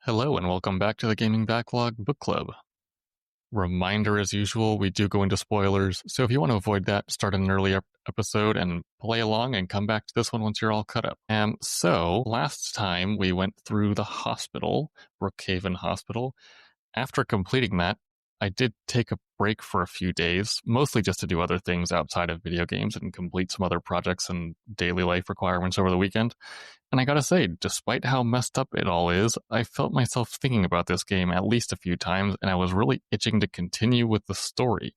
Hello and welcome back to the Gaming Backlog Book Club. Reminder as usual, we do go into spoilers, so if you want to avoid that, start an early episode and play along and come back to this one once you're all caught up. So last time we went through the hospital, Brookhaven Hospital. After completing that, I did take a break for a few days, mostly just to do other things outside of video games and complete some other projects and daily life requirements over the weekend. And I gotta say, despite how messed up it all is, I felt myself thinking about this game at least a few times, and I was really itching to continue with the story.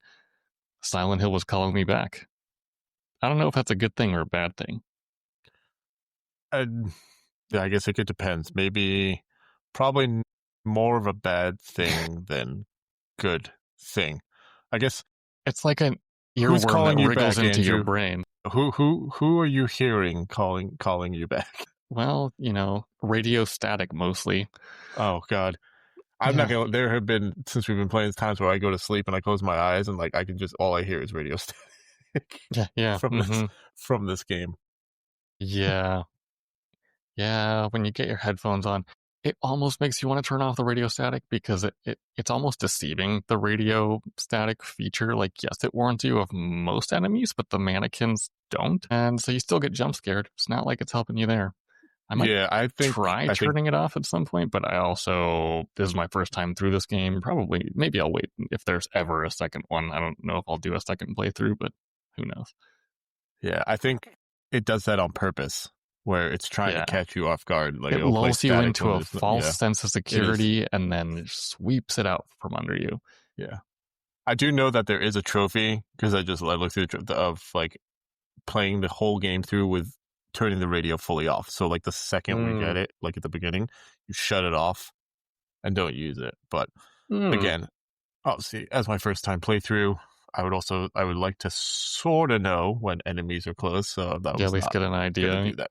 Silent Hill was calling me back. I don't know if that's a good thing or a bad thing. Yeah, I guess it depends. Probably more of a bad thing than good thing. I guess it's like an who's earworm calling that you wriggles back, into Andrew? your brain. Who are you hearing calling you back? Well, radio static mostly. Oh God. I'm not gonna. There have been, since we've been playing, times where I go to sleep and I close my eyes and I can just, all I hear is radio static. Yeah. From this game. Yeah. Yeah, when you get your headphones on, it almost makes you want to turn off the radio static because it's almost deceiving, the radio static feature. Like, yes, it warns you of most enemies, but the mannequins don't. And so you still get jump scared. It's not like it's helping you there. I might try turning it off at some point, but this is my first time through this game. Maybe I'll wait if there's ever a second one. I don't know if I'll do a second playthrough, but who knows? Yeah, I think it does that on purpose, where it's trying to catch you off guard. Like, it lulls you into a false sense of security and then sweeps it out from under you. Yeah. I do know that there is a trophy, because I looked through of playing the whole game through with turning the radio fully off. So the second we get it, at the beginning, you shut it off and don't use it. But again, obviously, as my first time playthrough, I would like to sort of know when enemies are close. So that at least get an idea. Do that.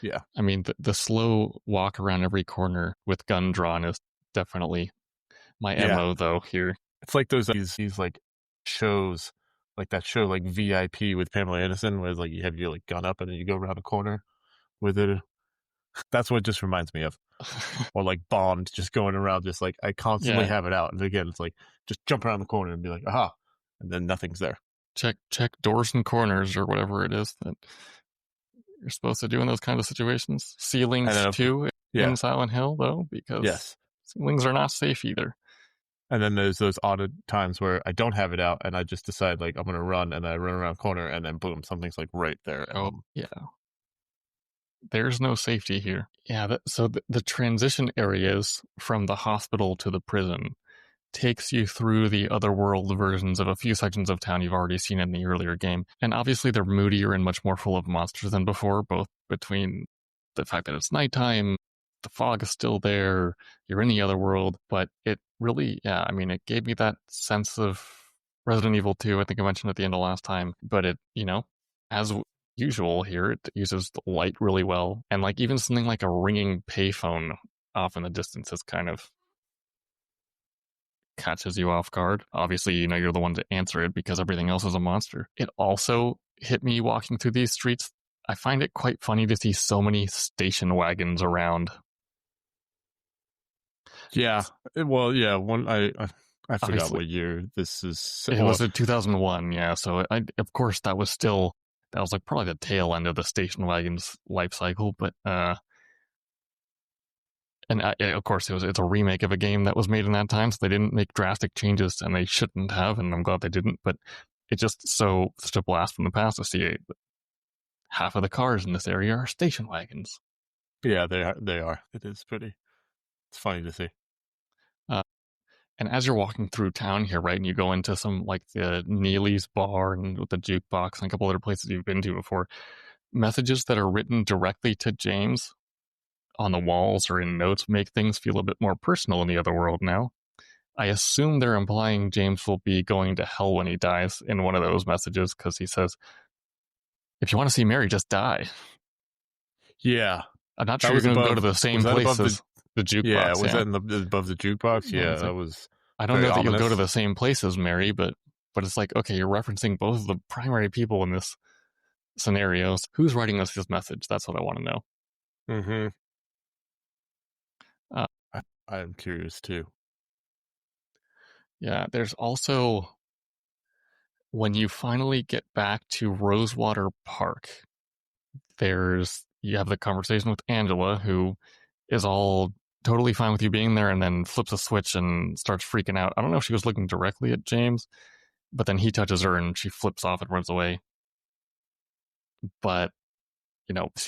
Yeah. I mean, the slow walk around every corner with gun drawn is definitely my MO, though, here. It's like these shows, like that show, like VIP with Pamela Anderson, where you have your gun up and then you go around a corner with it. That's what it just reminds me of. Or Bond, just going around, just I constantly have it out. And again, it's just jump around the corner and be like, aha, and then nothing's there. Check doors and corners or whatever it is that you're supposed to do in those kind of situations. Ceilings too in Silent Hill, though, because ceilings are not safe either. And then there's those odd times where I don't have it out and I just decide I'm going to run, and I run around corner and then boom, something's right there. Yeah. There's no safety here. Yeah, so the transition areas from the hospital to the prison takes you through the Otherworld versions of a few sections of town you've already seen in the earlier game. And obviously they're moodier and much more full of monsters than before, both between the fact that it's nighttime, the fog is still there, you're in the Otherworld, but it really, it gave me that sense of Resident Evil 2, I think I mentioned at the end of last time, but it, as usual here, it uses the light really well, and even something like a ringing payphone off in the distance is kind of catches you off guard. Obviously, you're the one to answer it because everything else is a monster. It also hit me walking through these streets. I find it quite funny to see so many station wagons around. Yeah. Well, yeah. I forgot what year this is. It was in 2001. Yeah. So of course that was probably the tail end of the station wagon's life cycle, but of course, it's a remake of a game that was made in that time, so they didn't make drastic changes, and they shouldn't have, and I'm glad they didn't. But it's just such a blast from the past to see half of the cars in this area are station wagons. Yeah, they are. It is pretty. It's funny to see. And as you're walking through town here, right, and you go into some the Neely's bar and with the jukebox and a couple other places you've been to before, messages that are written directly to James on the walls or in notes make things feel a bit more personal in the Otherworld now. I assume they're implying James will be going to hell when he dies in one of those messages, because he says, if you want to see Mary, just die. Yeah. I'm not sure you're going to go to the same place as the jukebox. Yeah, was that above the jukebox? Yeah, that was... I don't know that you'll go to the same place as Mary, but it's okay, you're referencing both of the primary people in this scenario. Who's writing us this message? That's what I want to know. Mm-hmm. I'm curious too. Yeah, there's also when you finally get back to Rosewater Park, you have the conversation with Angela, who is all totally fine with you being there, and then flips a switch and starts freaking out. I don't know if she was looking directly at James, but then he touches her and she flips off and runs away. But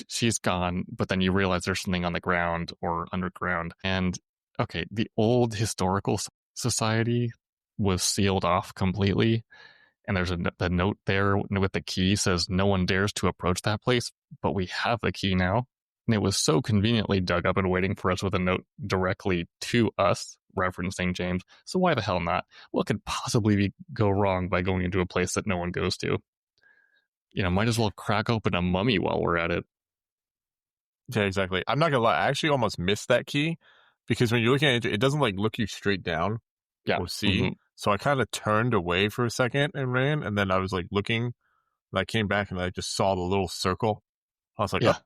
she's gone, but then you realize there's something on the ground or underground. And okay, the old historical society was sealed off completely. And there's the note there with the key says no one dares to approach that place, but we have the key now. And it was so conveniently dug up and waiting for us with a note directly to us referencing James. So why the hell not? What could possibly go wrong by going into a place that no one goes to? Might as well crack open a mummy while we're at it. Yeah, exactly. I'm not gonna lie. I actually almost missed that key because when you're looking at it, it doesn't like look you straight down Yeah. or see. So I kind of turned away for a second and ran, and then I was like looking, and I came back and I just saw the little circle. I was like, Yeah. oh,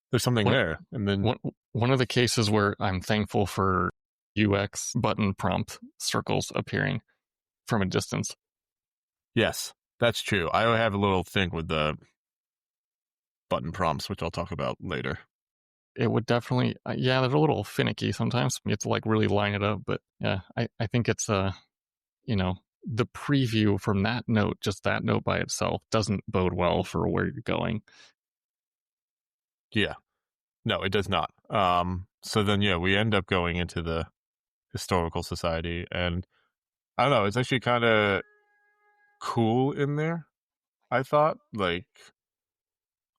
there's something there. And then one of the cases where I'm thankful for UX button prompt circles appearing from a distance. yes, that's true. I have a little thing with the button prompts, which I'll talk about later. It would definitely, yeah, they're a little finicky sometimes. You have to like really line it up, but yeah, I think it's the preview from that note, just that note by itself, doesn't bode well for where you're going. Yeah, no, it does not. So then, yeah, we end up going into the historical society, and I don't know, it's actually kind of cool in there. I thought, like,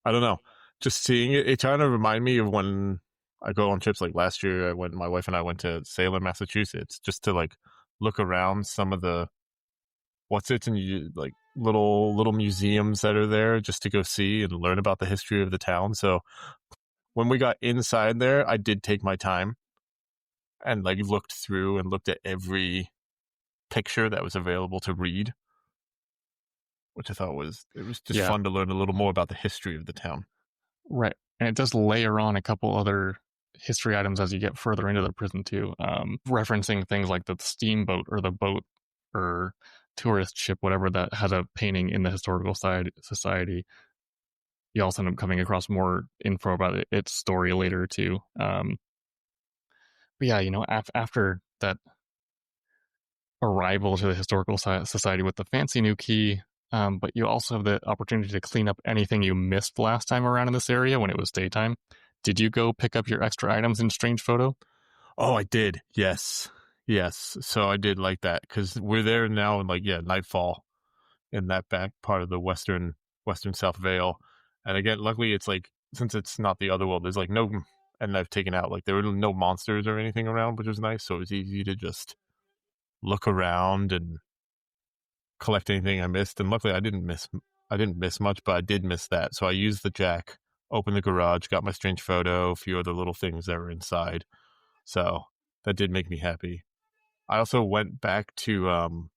I don't know, just seeing it, it kind of reminded me of when I go on trips. Like last year, my wife and I went to Salem, Massachusetts, just to like look around some of the and you like little museums that are there, just to go see and learn about the history of the town. So when we got inside there, I did take my time and like looked through and looked at every picture that was available to read, which I thought was just fun to learn a little more about the history of the town. Right. And it does layer on a couple other history items as you get further into the prison too, referencing things like the steamboat or the boat or tourist ship, whatever, that has a painting in the historical society. You also end up coming across more info about its story later too. But yeah, after that arrival to the historical society with the fancy new key, but you also have the opportunity to clean up anything you missed last time around in this area when it was daytime. Did you go pick up your extra items in Strange Photo? Oh, I did. Yes. So I did like that because we're there now in nightfall in that back part of the western South Vale. And again, luckily it's like, since it's not the Otherworld, there's like no, and I've taken out, like, there were no monsters or anything around, which was nice. So it was easy to just look around and collect anything I missed. And luckily I didn't miss much, but I did miss that. So I used the jack, opened the garage, got my Strange Photo, a few other little things that were inside. So that did make me happy. I also went back to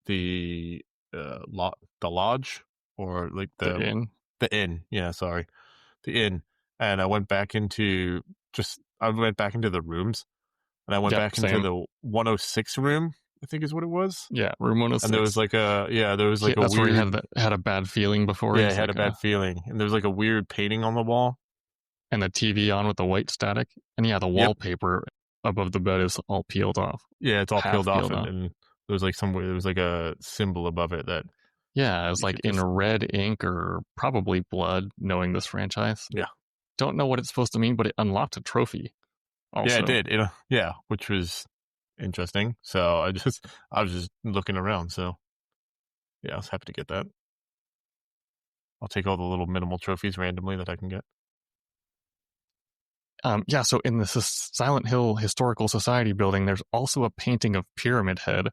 the lodge, or like The inn. The inn. Yeah, sorry. The inn. And I went back into the rooms, and I went back into the 106 room, I think is what it was. Yeah, room 106. And there was like a that's weird, where you had a bad feeling before. Yeah, I had a bad feeling. And there was like a weird painting on the wall. And the TV on with the white static. And yeah, the wallpaper above the bed is all peeled off. Yeah, it's all peeled off. And there was like a symbol above it that. Yeah, it was like in red ink or probably blood, knowing this franchise. Yeah. Don't know what it's supposed to mean, but it unlocked a trophy. Also. Yeah, it did. Which was interesting. So I was just looking around. So yeah, I was happy to get that. I'll take all the little minimal trophies randomly that I can get. So in the Silent Hill Historical Society building, there's also a painting of Pyramid Head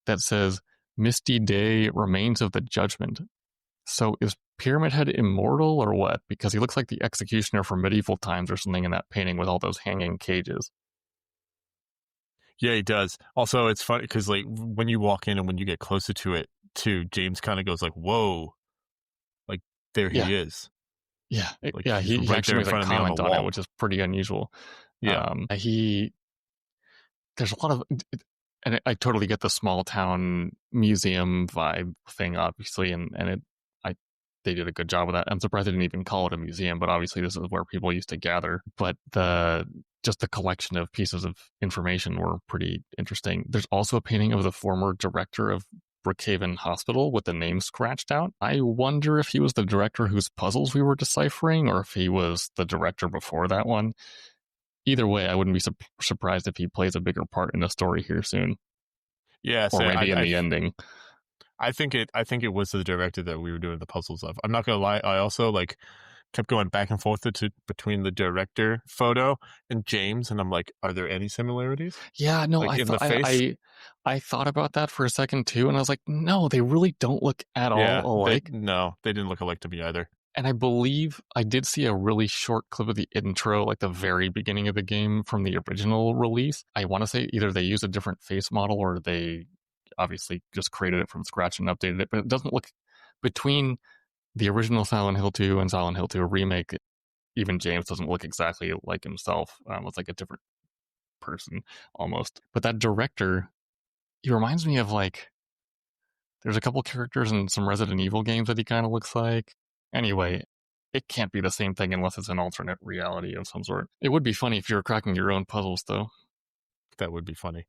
that says, "Misty Day, Remains of the Judgment." So is Pyramid Head immortal or what? Because he looks like the executioner from medieval times or something in that painting with all those hanging cages. Yeah, he does. Also, it's funny because like when you walk in and when you get closer to it too, James kind of goes like, "Whoa!" Like there he is. Yeah, like, he right actually makes a comment on it, which is pretty unusual. Yeah. There's a lot of, and I totally get the small town museum vibe thing, obviously, I, they did a good job of that. I'm surprised they didn't even call it a museum, but obviously this is where people used to gather. But just the collection of pieces of information were pretty interesting. There's also a painting of the former director of Brookhaven Hospital with the name scratched out. I wonder if he was the director whose puzzles we were deciphering, or if he was the director before that one. Either way, I wouldn't be surprised if he plays a bigger part in the story here soon, Yeah, or so maybe in the ending. I think it was the director that we were doing the puzzles of. I'm not gonna lie, I also like kept going back and forth between the director photo and James, and I'm like, are there any similarities? Yeah, no, Like I in the thought face? I thought about that for a second too, and I was like, no, they really don't look at Yeah, all alike. they didn't look alike to me either. And I believe I did see a really short clip of the intro, like the very beginning of the game from the original release. I want to say either they used a different face model or they obviously just created it from scratch and updated it, but it doesn't look between the original Silent Hill 2 and Silent Hill 2 remake. Even James doesn't look exactly like himself. It's like a different person almost. But that director, he reminds me of like, there's a couple characters in some Resident Evil games that he kind of looks like. Anyway, it can't be the same thing unless it's an alternate reality of some sort. It would be funny if you were cracking your own puzzles, though. That would be funny.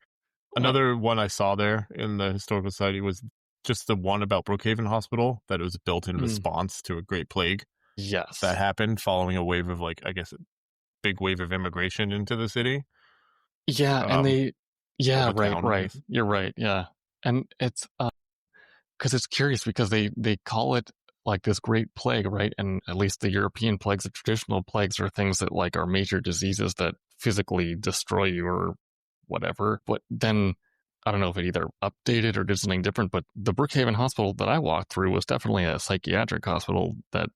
Another one I saw there in the Historical Society was just the one about Brookhaven Hospital, that it was built in response to a Great Plague. Yes. That happened following a wave of, like, I guess, a big wave of immigration into the city. Yeah, and yeah, right. Town, You're right, yeah. And it's, because it's curious because they call it like this great plague, right? And at least the European plagues, the traditional plagues, are things that like are major diseases that physically destroy you or whatever. But then I don't know if it either updated or did something different. But the Brookhaven Hospital that I walked through was definitely a psychiatric hospital that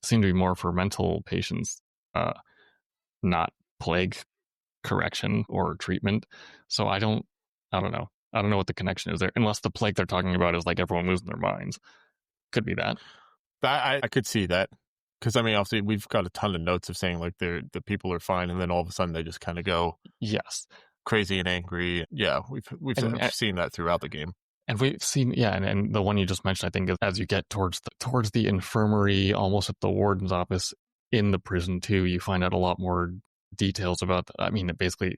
seemed to be more for mental patients, not plague correction or treatment. So I don't know. I don't know what the connection is there, unless the plague they're talking about is like everyone losing their minds. Could be that. I could see that, because I mean, obviously, we've got a ton of notes of saying like the people are fine, and then all of a sudden they just kind of go crazy and angry. Yeah, we've seen that throughout the game. And we've seen, and the one you just mentioned, I think, is as you get towards the infirmary, almost at the warden's office in the prison too, you find out a lot more details about. I mean, basically,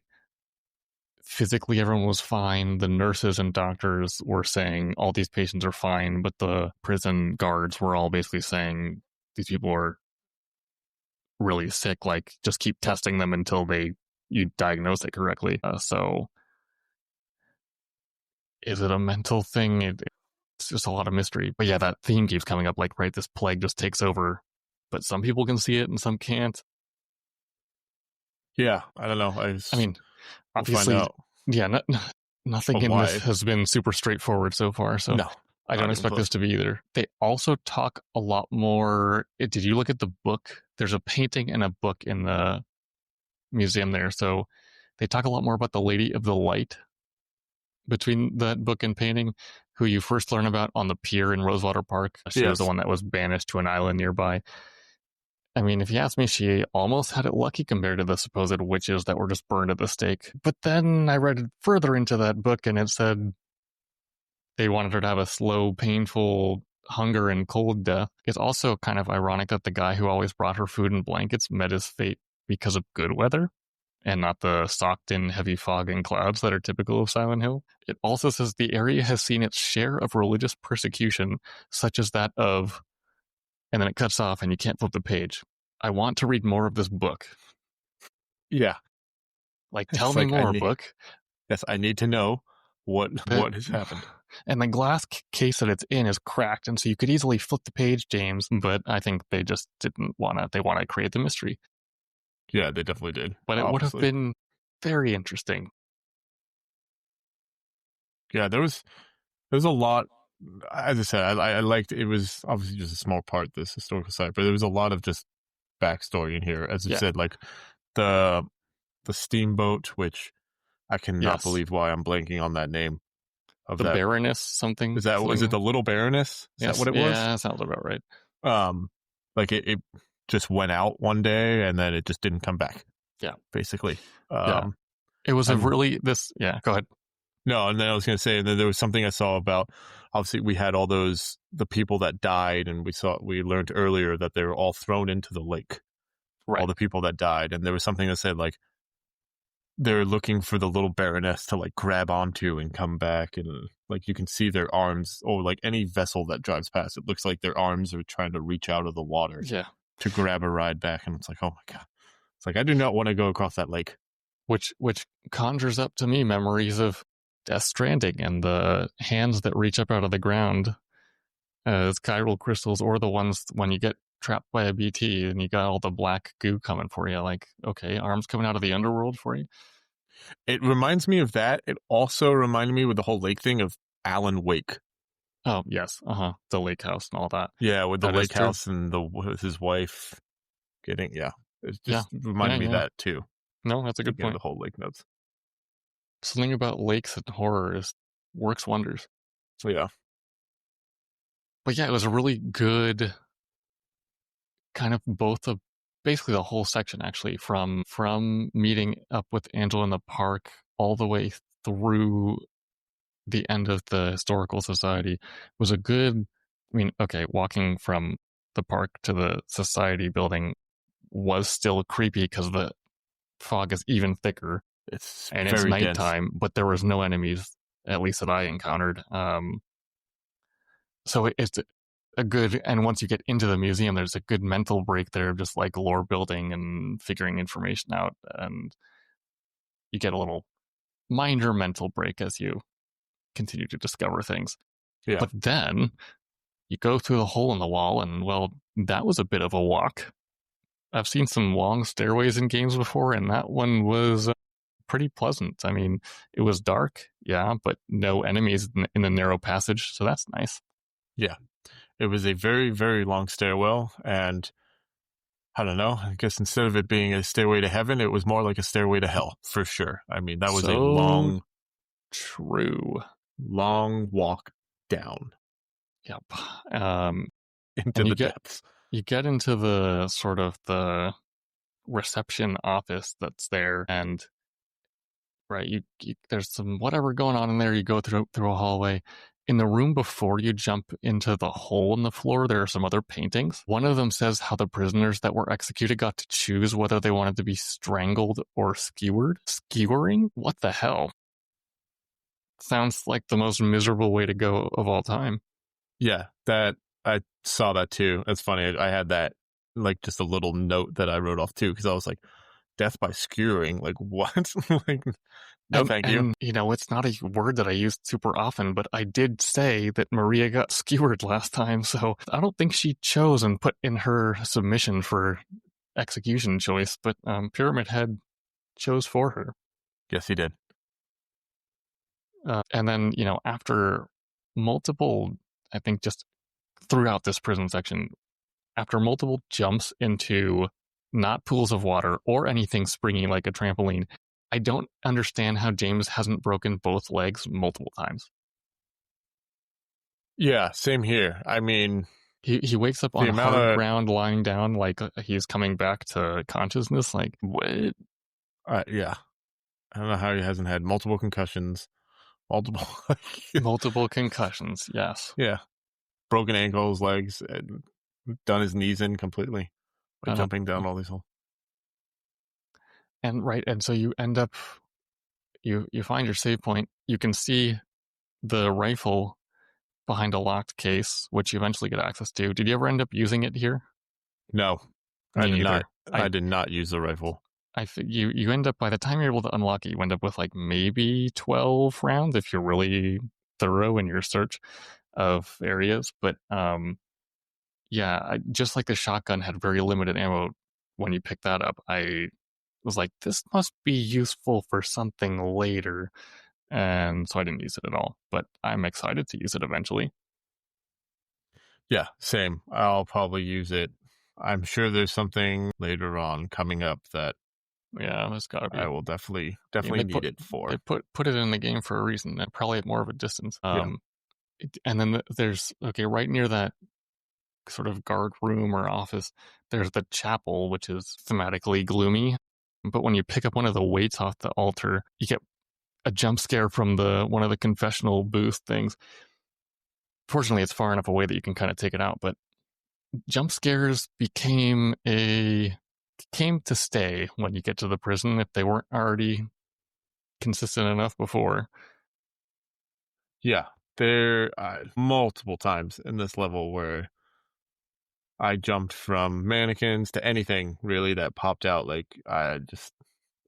physically everyone was fine. The nurses and doctors were saying all these patients are fine, but the prison guards were all basically saying these people are really sick. Like, just keep testing them until you diagnose it correctly. So, is it a mental thing? It's just a lot of mystery. But yeah, that theme keeps coming up. Like, right, this plague just takes over, but some people can see it and some can't. Yeah, I don't know. I mean, obviously, yeah, nothing in this has been super straightforward so far. So no, I don't expect this to be either. They also talk a lot more. Did you look at the book? There's a painting and a book in the museum there. So they talk a lot more about the Lady of the Light between that book and painting, who you first learn about on the pier in Rosewater Park. She was the one that was banished to an island nearby. I mean, if you ask me, she almost had it lucky compared to the supposed witches that were just burned at the stake. But then I read further into that book and it said they wanted her to have a slow, painful hunger and cold death. It's also kind of ironic that the guy who always brought her food and blankets met his fate because of good weather and not the socked in heavy fog and clouds that are typical of Silent Hill. It also says the area has seen its share of religious persecution, such as that of, and then it cuts off and you can't flip the page. I want to read more of this book. Yeah. Like, tell me more, book. Yes, I need to know what has happened. And the glass case that it's in is cracked, and so you could easily flip the page, James, but I think they just didn't want to. They want to create the mystery. Yeah, they definitely did. But it would have been very interesting. Yeah, there was a lot. As I said, I liked it. Was obviously just a small part of this historical site, but there was a lot of just backstory in here. As you said, like the steamboat, which I cannot believe why I'm blanking on that name. Of the that Baroness something. Was it the Little Baroness? Is that what it was? Yeah, that sounds about right. Like it just went out one day and then it just didn't come back. Yeah, basically. Yeah. It was a And really yeah, go ahead. no, and then I was going to say, and then there was something I saw about. Obviously, we had all the people that died, and we learned earlier that they were all thrown into the lake. All Right. the people that died, and there was something that said like they're looking for the little baroness to like grab onto and come back, and like you can see their arms, or like any vessel that drives past, it looks like their arms are trying to reach out of the water Yeah. to grab a ride back, and it's like, oh my god, it's like I do not want to go across that lake. Which conjures up to me memories of Death Stranding and the hands that reach up out of the ground as chiral crystals, or the ones when you get trapped by a BT and you got all the black goo coming for you. Like, okay, arms coming out of the underworld for you. It reminds me of that. It also reminded me with the whole lake thing of Alan Wake. Oh yes, the lake house and all that. Yeah, with the That is lake true. house and with his wife getting, yeah, it Yeah, just reminded me of yeah. that too. No, that's a good Speaking of point. the whole lake notes. Something about lakes and horror works wonders. So yeah, But yeah, it was a really good kind of both of basically the whole section actually, from meeting up with Angela in the park all the way through the end of the historical society was a good. I mean, okay, walking from the park to the society building was still creepy because the fog is even thicker it's and it's very dense. nighttime, but there was no enemies, at least that I encountered. So it's a good, and once you get into the museum, there's a good mental break there of just like lore building and figuring information out, and you get a little minor mental break as you continue to discover things. Yeah, But then you go through the hole in the wall, and well, that was a bit of a walk. I've seen some long stairways in games before, and that one was pretty pleasant. I mean, it was dark, yeah, but no enemies in the narrow passage, so that's nice. yeah. It was a very, very long stairwell, and I don't know. I guess instead of it being a stairway to heaven, it was more like a stairway to hell for sure. I mean, that was a So true. long walk down Yep. into And the depths. you get into the sort of the reception office that's there, and right, there's some whatever going on in there. You go through a hallway. In the room before you jump into the hole in the floor, there are some other paintings. One of them says how the prisoners that were executed got to choose whether they wanted to be strangled or skewered. Skewering? What the hell? Sounds like the most miserable way to go of all time. Yeah, that I saw that too. That's funny. I had that like just a little note that I wrote off too because I was like, death by skewering. Like what? Like no, thank you. And, it's not a word that I used super often, but I did say that Maria got skewered last time, so I don't think she chose and put in her submission for execution choice, but Pyramid Head chose for her. Yes, he did. And then, after multiple, I think just throughout this prison section, after multiple jumps into not pools of water or anything springy like a trampoline, I don't understand how James hasn't broken both legs multiple times. Yeah, same here. I mean, he wakes up on amount hard of ground, lying down like he's coming back to consciousness. Like, what? yeah, I don't know how he hasn't had multiple concussions, multiple Multiple concussions, yes. yeah, broken ankles, legs, and done his knees in completely by jumping down all these holes. And so you end up, you find your save point. You can see the rifle behind a locked case, which you eventually get access to. Did you ever end up using it here? No, Me I did neither. not. I did not use the rifle. You end up, by the time you're able to unlock it, you end up with like maybe 12 rounds if you're really thorough in your search of areas. But yeah, just like the shotgun had very limited ammo when you pick that up, I was like, this must be useful for something later. And so I didn't use it at all, but I'm excited to use it eventually. Yeah, same. I'll probably use it. I'm sure there's something later on coming up that Yeah, there's gotta be. I will definitely need it for. They put it in the game for a reason, and probably at more of a distance. And then there's right near that sort of guard room or office, there's the chapel, which is thematically gloomy. But when you pick up one of the weights off the altar, you get a jump scare from one of the confessional booth things. Fortunately, it's far enough away that you can kind of take it out, but jump scares came to stay when you get to the prison if they weren't already consistent enough before. Yeah, there are multiple times in this level where I jumped from mannequins to anything really that popped out. Like I just,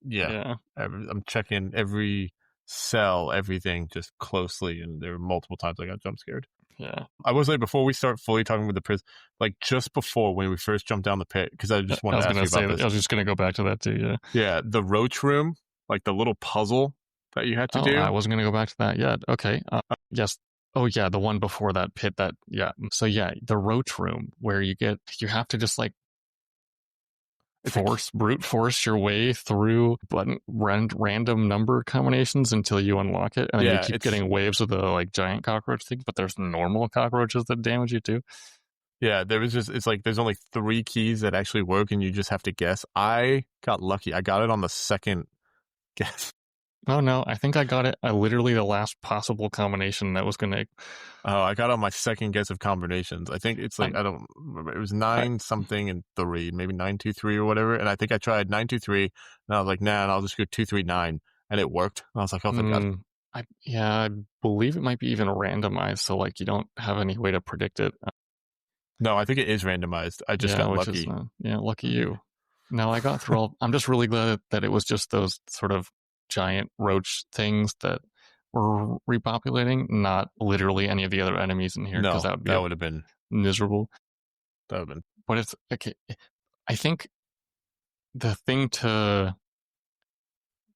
yeah. I'm checking every cell, everything just closely, and there were multiple times I got jump scared. Yeah. I was like, before we start fully talking with the prison, like just before when we first jumped down the pit, because I just wanted to ask you about this. I was just going to go back to that too, yeah. Yeah, the roach room, like the little puzzle that you had to do. I wasn't going to go back to that yet. Okay. Yes. Oh, yeah, the one before that pit yeah. So, yeah, the roach room where you have to just like brute force your way through random number combinations until you unlock it, and then you keep getting waves of the like giant cockroach things, but there's normal cockroaches that damage you too. Yeah, it's like there's only 3 keys that actually work, and you just have to guess. I got lucky. I got it on the second guess. Oh no, I think I got it. Literally the last possible combination that was gonna. Oh, I got on my second guess of combinations. I think it's like I don't remember. It was 9 something and 3, maybe 923 or whatever. And I think I tried 923, and I was like, nah, and I'll just go 239, and it worked. And I was like, oh thank God. I believe it might be even randomized, so like you don't have any way to predict it. No, I think it is randomized. I just got lucky. Lucky you. No, I got through all. I'm just really glad that it was just those sort of giant roach things that were repopulating, not literally any of the other enemies in here, because that would have been miserable. That would have been. But it's okay. I think the thing to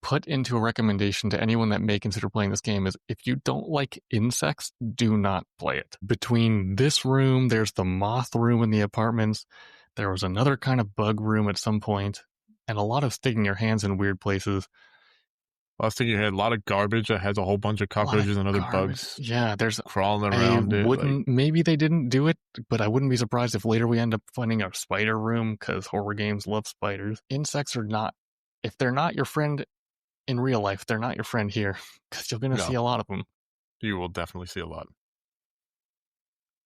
put into a recommendation to anyone that may consider playing this game is if you don't like insects, do not play it. Between this room, there's the moth room in the apartments. There was another kind of bug room at some point, and a lot of sticking your hands in weird places. I was thinking you had a lot of garbage that has a whole bunch of cockroaches and other bugs. Yeah, there's crawling around it. Maybe they didn't do it, but I wouldn't be surprised if later we end up finding a spider room because horror games love spiders. Insects are not, if they're not your friend in real life, they're not your friend here because you're going to see a lot of them. You will definitely see a lot.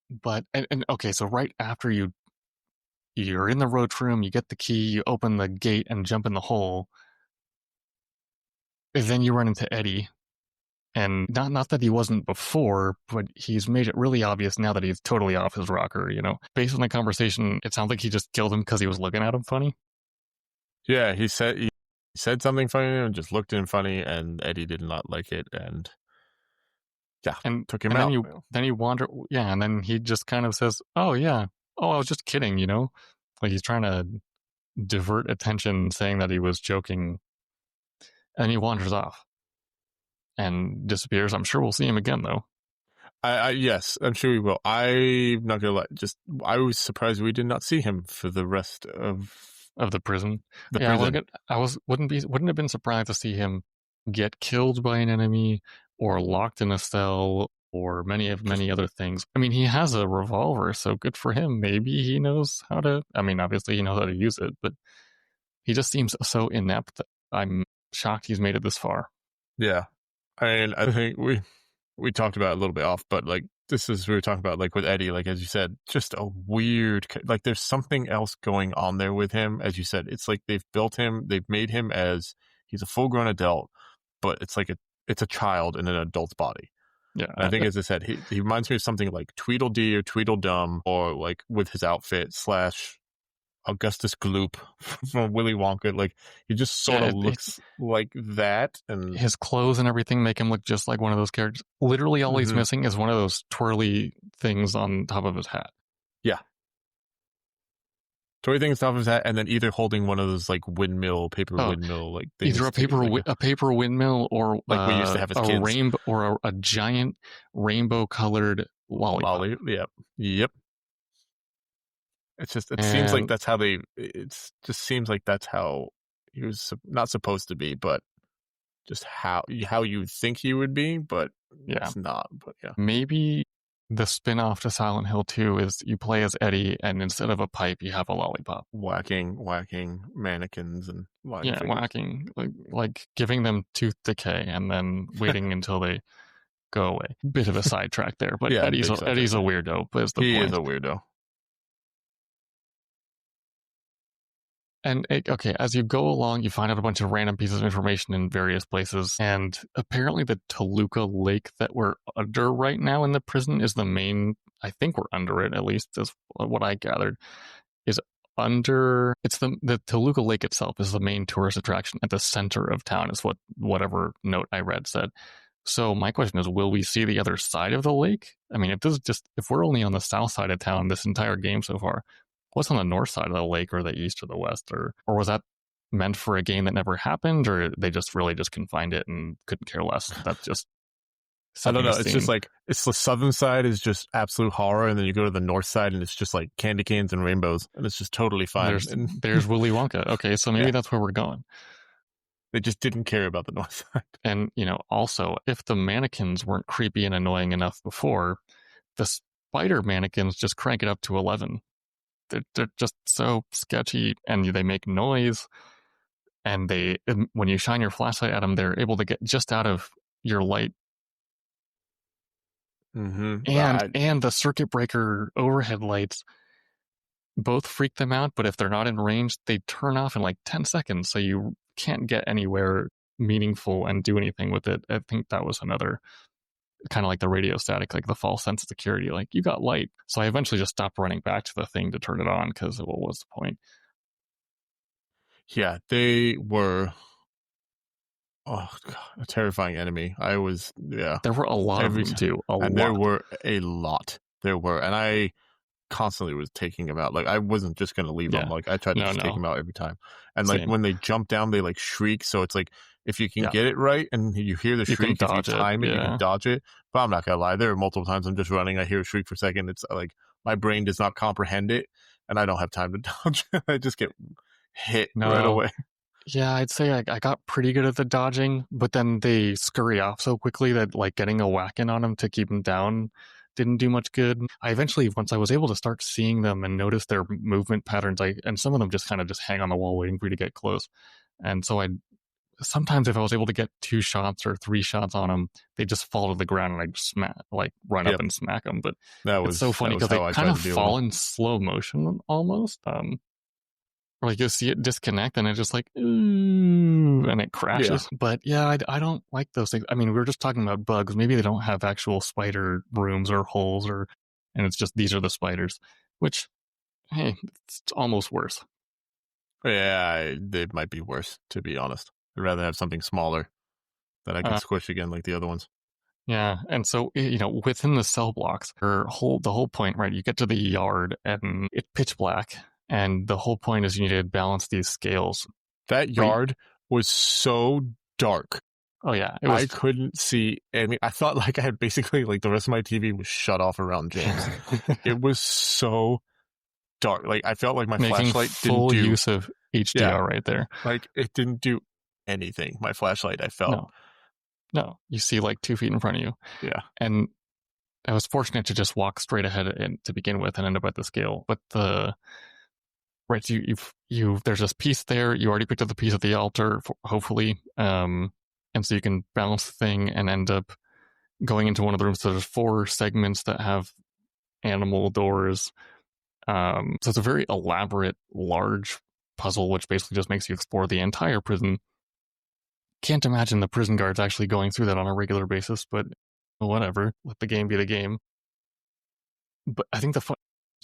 But, and okay, so right after you're in the roach room, you get the key, you open the gate and jump in the hole. And then you run into Eddie, and not that he wasn't before, but he's made it really obvious now that he's totally off his rocker, you know? Based on the conversation, it sounds like he just killed him because he was looking at him funny. Yeah, he said something funny and just looked at him funny, and Eddie did not like it, and took him out. Then you wander, and then he just kind of says, oh yeah, I was just kidding, you know? Like he's trying to divert attention saying that he was joking. And he wanders off and disappears. I'm sure we'll see him again, though. Yes, I'm sure we will. I'm not gonna lie. I was surprised we did not see him for the rest of the prison. Wouldn't have been surprised to see him get killed by an enemy or locked in a cell or many other things. I mean, he has a revolver, so good for him. Maybe he knows how to. I mean, obviously he knows how to use it, but he just seems so inept. I'm shocked he's made it this far. Yeah, and I think we talked about it a little bit off, but like we were talking about like with Eddie, like as you said, just a weird, like there's something else going on there with him. As you said, it's like they've made him as he's a full grown adult, but it's like it's a child in an adult's body. Yeah, and I think as I said, he reminds me of something like Tweedledee or Tweedledum, or like with his outfit / Augustus Gloop from Willy Wonka. Like he just sort of looks like that, and his clothes and everything make him look just like one of those characters. Literally all he's missing is one of those twirly things on top of his hat. Yeah, twirly things on top of his hat, and then either holding one of those like windmill like things. Either a paper windmill or like we used to have as kids. Rainbow or a giant rainbow colored lollipop. Yep. It seems like that's how seems like that's how he was not supposed to be, but just how you think he would be, but it's not. But yeah, maybe the spin-off to Silent Hill 2 is you play as Eddie, and instead of a pipe, you have a lollipop. Whacking mannequins and figures. Whacking, like giving them tooth decay and then waiting until they go away. Bit of a sidetrack there, but Yeah, Eddie's a weirdo, but is the he point. is a weirdo. And okay, as you go along, you find out a bunch of random pieces of information in various places. And apparently the Toluca Lake that we're under right now in the prison is the main, I think we're under it, at least is what I gathered, is under, it's the Toluca Lake itself is the main tourist attraction at the center of town, is what whatever note I read said. So my question is, will we see the other side of the lake? I mean, if we're only on the south side of town this entire game so far, what's on the north side of the lake, or the east or the west, or was that meant for a game that never happened, or they just really just confined it and couldn't care less? That's just I don't know. It's just like, it's the southern side is just absolute horror, and then you go to the north side and it's just like candy canes and rainbows, and it's just totally fine. There's Willy Wonka. Okay, so maybe that's where we're going. They just didn't care about the north side. And, also, if the mannequins weren't creepy and annoying enough before, the spider mannequins just crank it up to 11. They're just so sketchy, and they make noise, and when you shine your flashlight at them, they're able to get just out of your light. And the circuit breaker overhead lights both freak them out, but if they're not in range, they turn off in like 10 seconds, so you can't get anywhere meaningful and do anything with it. I think that was another kind of like the radio static, like the false sense of security, like you got light. So I eventually just stopped running back to the thing to turn it on, because what was the point? Yeah, they were a terrifying enemy. There were a lot of them too. There were a lot. And I constantly was taking them out. Like, I wasn't just going to leave them. Like, I tried to take them out every time. And like, when they jump down, they like shriek. So it's like, if you can get it right and you hear the shriek, if you time it, you can dodge it. But I'm not going to lie, there are multiple times I'm just running, I hear a shriek for a second. It's like, my brain does not comprehend it, and I don't have time to dodge. I just get hit right away. Yeah, I'd say I got pretty good at the dodging, but then they scurry off so quickly that like getting a whack in on them to keep them down didn't do much good. I eventually, once I was able to start seeing them and notice their movement patterns, and some of them just kind of just hang on the wall waiting for you to get close. And so sometimes if I was able to get 2 shots or 3 shots on them, they just fall to the ground and I'd run up and smack them. But it's so funny because they kind of fall in slow motion almost. Or like you'll see it disconnect and it just like, ooh, and it crashes. Yeah. But yeah, I don't like those things. I mean, we were just talking about bugs. Maybe they don't have actual spider rooms or holes, and it's just these are the spiders, which, hey, it's almost worse. Yeah, they might be worse, to be honest. I'd rather have something smaller that I can squish again like the other ones. Yeah, and so, within the cell blocks, the whole point, right, you get to the yard and it's pitch black, and the whole point is you need to balance these scales. That yard was so dark. Oh, yeah. I couldn't see any. I thought like I had basically, like, the rest of my TV was shut off around James. It was so dark. Like, I felt like my flashlight didn't do use of HDR right there. Like, it didn't do anything. My flashlight, I felt. No, you see like 2 feet in front of you. Yeah. And I was fortunate to just walk straight ahead to begin with and end up at the scale. But there's this piece there. You already picked up the piece at the altar, hopefully. And so you can balance the thing and end up going into one of the rooms. So there's 4 segments that have animal doors. So it's a very elaborate, large puzzle, which basically just makes you explore the entire prison. Can't imagine the prison guards actually going through that on a regular basis, but whatever. Let the game be the game. But I think the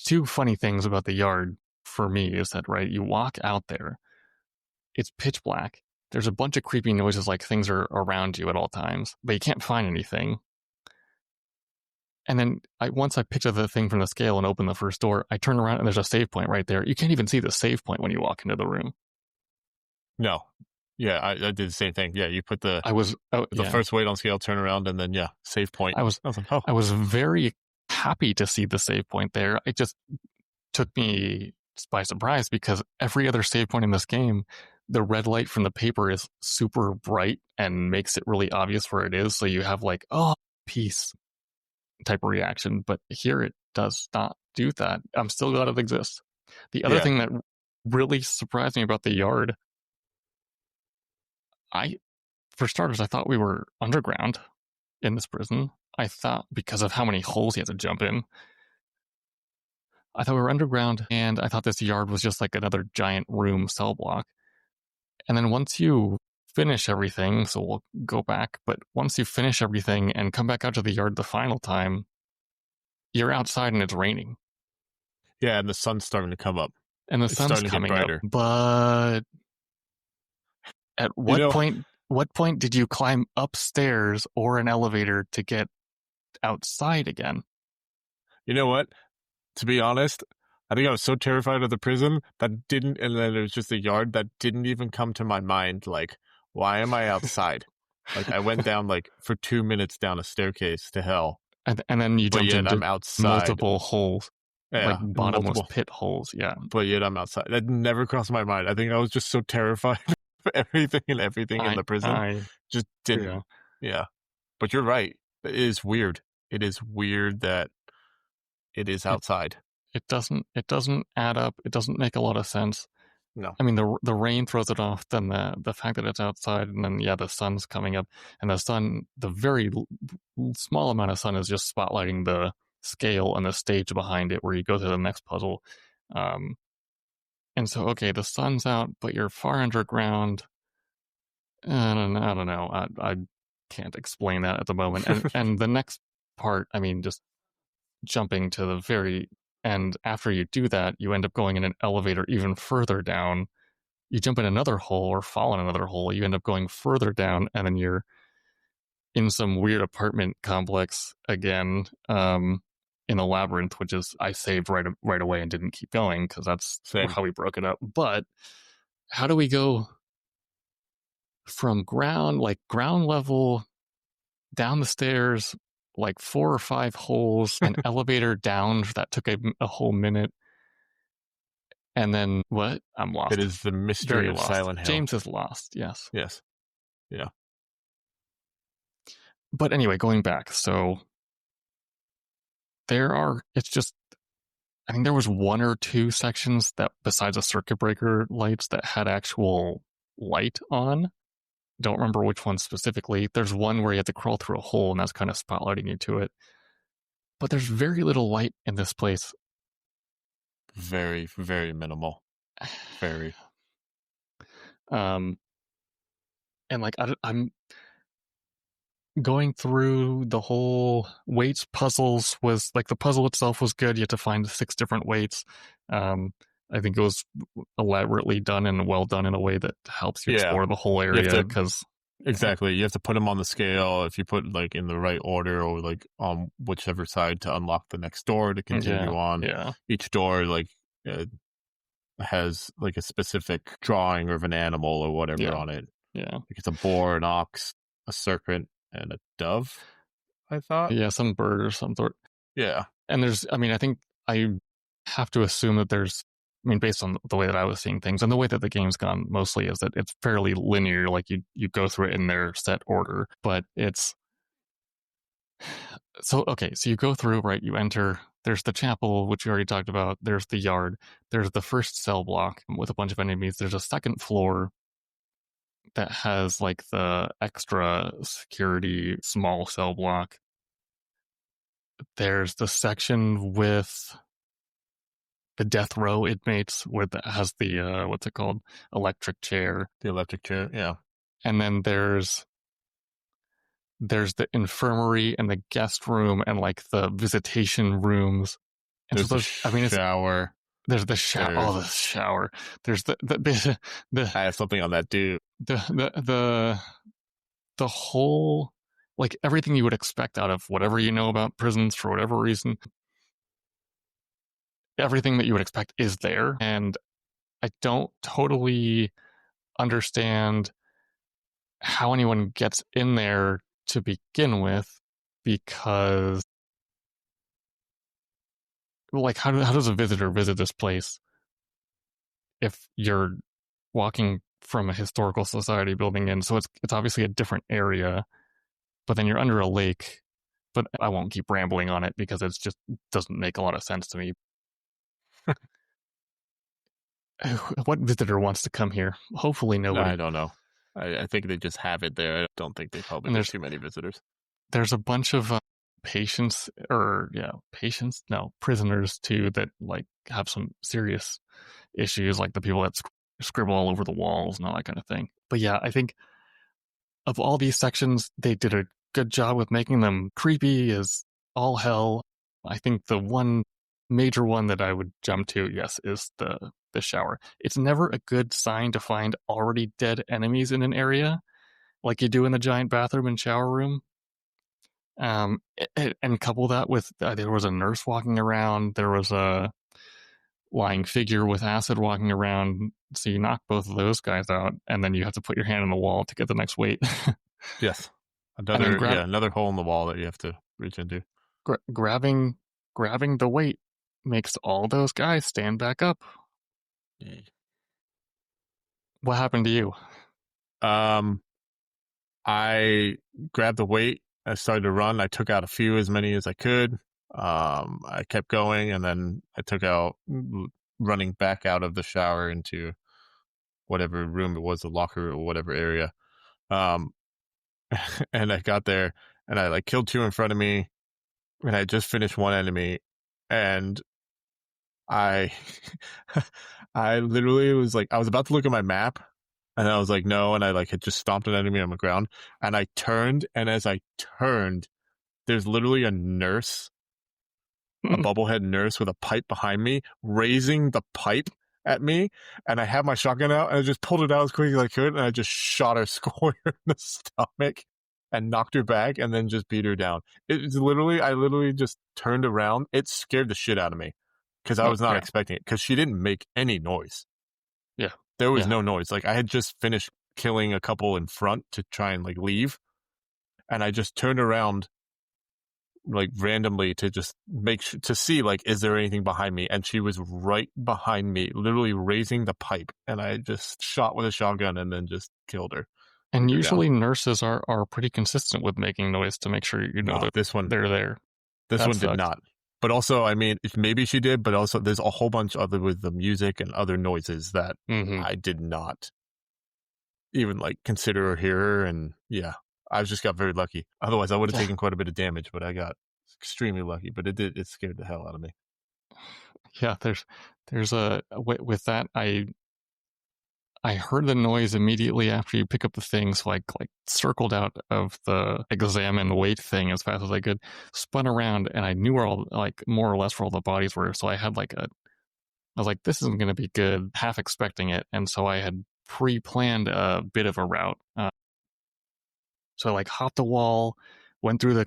2 funny things about the yard for me is that, right, you walk out there, it's pitch black. There's a bunch of creepy noises like things are around you at all times, but you can't find anything. And then once I picked up the thing from the scale and opened the first door, I turn around and there's a save point right there. You can't even see the save point when you walk into the room. No. Yeah, I did the same thing. Yeah, you put the the first weight on scale, turn around, and then save point. I was like, oh. I was very happy to see the save point there. It just took me by surprise because every other save point in this game, the red light from the paper is super bright and makes it really obvious where it is. So you have like, oh, peace. type of reaction, but here it does not do that. I'm still glad it exists. The other Yeah. thing that really surprised me about the yard, for starters, I thought we were underground in this prison. I thought because of how many holes you had to jump in, I thought we were underground, and I thought this yard was just like another giant room cell block. And then once you finish everything, so we'll go back, but once you finish everything and come back out to the yard the final time, you're outside and it's raining. Yeah, and the sun's starting to come up. And the It's sun's starting to get coming up. brighter. But at what You know- point did you climb upstairs or an elevator to get outside again? You know what? To be honest, I think I was so terrified of the prison and then it was just a yard that didn't even come to my mind. Like, why am I outside? Like, I went down like for 2 minutes down a staircase to hell. And then you But jumped yet into I'm outside. multiple holes, Yeah, like bottomless pit holes. Yeah. But yet I'm outside. That never crossed my mind. I think I was just so terrified of everything in the prison. Just didn't. Yeah. But you're right. It is weird. It is weird that it is outside. It doesn't add up. It doesn't make a lot of sense. No. I mean, the rain throws it off, then the fact that it's outside, and then, yeah, the sun's coming up, and the sun, the very small amount of sun is just spotlighting the scale and the stage behind it where you go to the next puzzle. And so, okay, the sun's out, but you're far underground. I don't know. I can't explain that at the moment. And the next part, I mean, just jumping to the very end, after you do that, you end up going in an elevator even further down. You jump in another hole or fall in another hole. You end up going further down, and then you're in some weird apartment complex again, in the Labyrinth, which is, I saved right away and didn't keep going because that's how we broke it up. But how do we go from ground level down the stairs, like 4 or 5 holes, an elevator down that took a whole minute, and then what? I'm lost. It is the mystery of Silent Hill. James is lost. Yes. Yeah. But anyway, going back, so I think there was 1 or 2 sections that, besides the circuit breaker lights, that had actual light on. Don't remember which one specifically. There's one where you have to crawl through a hole, and that's kind of spotlighting you to it. But there's very little light in this place. Very, very minimal. Very. And like I'm going through the whole weights puzzles was like, the puzzle itself was good. You had to find 6 different weights. I think it was elaborately done and well done in a way that helps you explore the whole area. Exactly. You have to put them on the scale if you put like in the right order, or like on whichever side to unlock the next door to continue on. Yeah. Each door has like a specific drawing of an animal or whatever on it. Yeah. Like it's a boar, an ox, a serpent, and a dove, I thought. Yeah, some bird or some sort. Yeah. And I think I have to assume that based on the way that I was seeing things and the way that the game's gone mostly, is that it's fairly linear. Like you go through it in their set order, but it's so you go through, right? You enter, there's the chapel, which we already talked about. There's the yard. There's the first cell block with a bunch of enemies. There's a second floor that has like the extra security small cell block. There's the section with the death row inmates where that has the what's it called, electric chair. The electric chair, yeah. And then there's the infirmary and the guest room and like the visitation rooms. And there's the shower. There's the shower. Oh, the shower. There's the I have something on that too. The whole, like, everything you would expect out of whatever you know about prisons for whatever reason. Everything that you would expect is there, and I don't totally understand how anyone gets in there to begin with, because, like, how does a visitor visit this place if you're walking from a historical society building in? So it's obviously a different area, but then you're under a lake, But I won't keep rambling on it because it's just doesn't make a lot of sense to me. What visitor wants to come here? Hopefully nobody. I don't know. I think they just have it there. I don't think they probably And get too many visitors. there's a bunch of prisoners too that like have some serious issues, like the people that scribble all over the walls and all that kind of thing. But yeah, I think of all these sections, they did a good job with making them creepy as all hell. I think the one major one that I would jump to, yes, is the shower. It's never a good sign to find already dead enemies in an area, like you do in the giant bathroom and shower room. And couple that with there was a nurse walking around, there was a lying figure with acid walking around. So you knock both of those guys out, and then you have to put your hand on the wall to get the next weight. Yes, And then another hole in the wall that you have to reach into. grabbing the weight makes all those guys stand back up. Yeah. What happened to you? I grabbed the weight. I started to run. I took out as many as I could. I kept going, and then I took out running back out of the shower into whatever room it was, the locker or whatever area. And I got there, and I like killed 2 in front of me, and I just finished one enemy, and I I literally was like, I was about to look at my map, and I was like, no, and I like had just stomped an enemy on the ground, and I turned, and as I turned, there's literally a nurse, a bubblehead nurse with a pipe behind me, raising the pipe at me, and I had my shotgun out, and I just pulled it out as quick as I could, and I just shot her square in the stomach and knocked her back, and then just beat her down. I literally just turned around. It scared the shit out of me because I was not expecting it, because she didn't make any noise. Yeah. There was no noise. Like, I had just finished killing a couple in front to try and like leave, and I just turned around like randomly to just to see like, is there anything behind me? And she was right behind me, literally raising the pipe, and I just shot with a shotgun and then just killed her. And usually nurses are pretty consistent with making noise to make sure that this one they're there. This one did not. But also, I mean, maybe she did, but also there's a whole bunch other with the music and other noises that I did not even like consider or hear her. And yeah, I just got very lucky. Otherwise, I would have taken quite a bit of damage, but I got extremely lucky. But it scared the hell out of me. Yeah, there's with that, I heard the noise immediately after you pick up the thing, so I like circled out of the examine weight thing as fast as I could, spun around, and I knew where all, like, more or less where all the bodies were. So I had I was like, this isn't going to be good, half expecting it, and so I had pre-planned a bit of a route. So I like hopped a wall, went through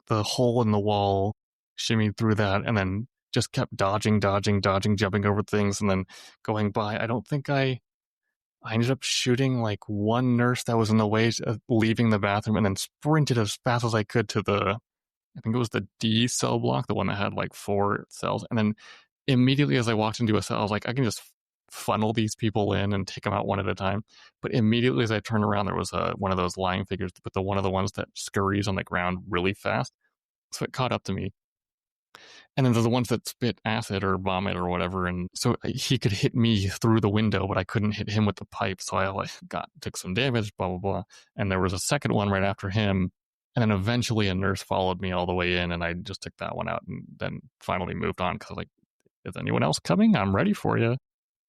the hole in the wall, shimmied through that, and then just kept dodging, jumping over things, and then going by. I don't think I ended up shooting like one nurse that was in the way of leaving the bathroom, and then sprinted as fast as I could to I think it was the D cell block, the one that had like 4 cells. And then immediately as I walked into a cell, I was like, I can just funnel these people in and take them out one at a time. But immediately as I turned around, there was one of those lying figures, but one of the ones that scurries on the ground really fast. So it caught up to me. And then there's the ones that spit acid or vomit or whatever, and so he could hit me through the window, but I couldn't hit him with the pipe, so I took some damage, blah, blah, blah. And there was a second one right after him, and then eventually a nurse followed me all the way in, and I just took that one out, and then finally moved on, because I was like, is anyone else coming? I'm ready for you.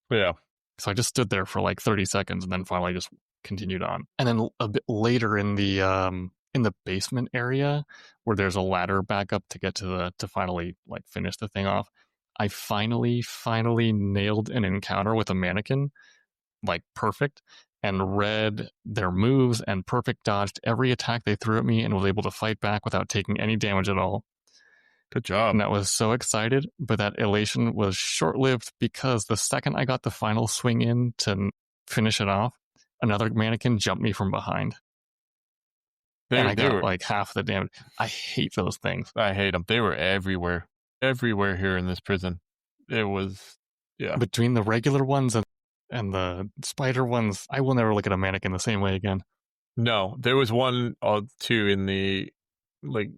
Yeah. So I just stood there for like 30 seconds, and then finally just continued on. And then a bit later in the basement area, where there's a ladder back up to get to finally like finish the thing off, I finally nailed an encounter with a mannequin, like perfect, and read their moves and perfect dodged every attack they threw at me and was able to fight back without taking any damage at all. Good job. And that was so excited, but that elation was short-lived, because the second I got the final swing in to finish it off, another mannequin jumped me from behind. And I got like half the damage. I hate those things. I hate them. They were everywhere here in this prison. It was, yeah. Between the regular ones and the spider ones, I will never look at a mannequin the same way again. No, there was one or two in the like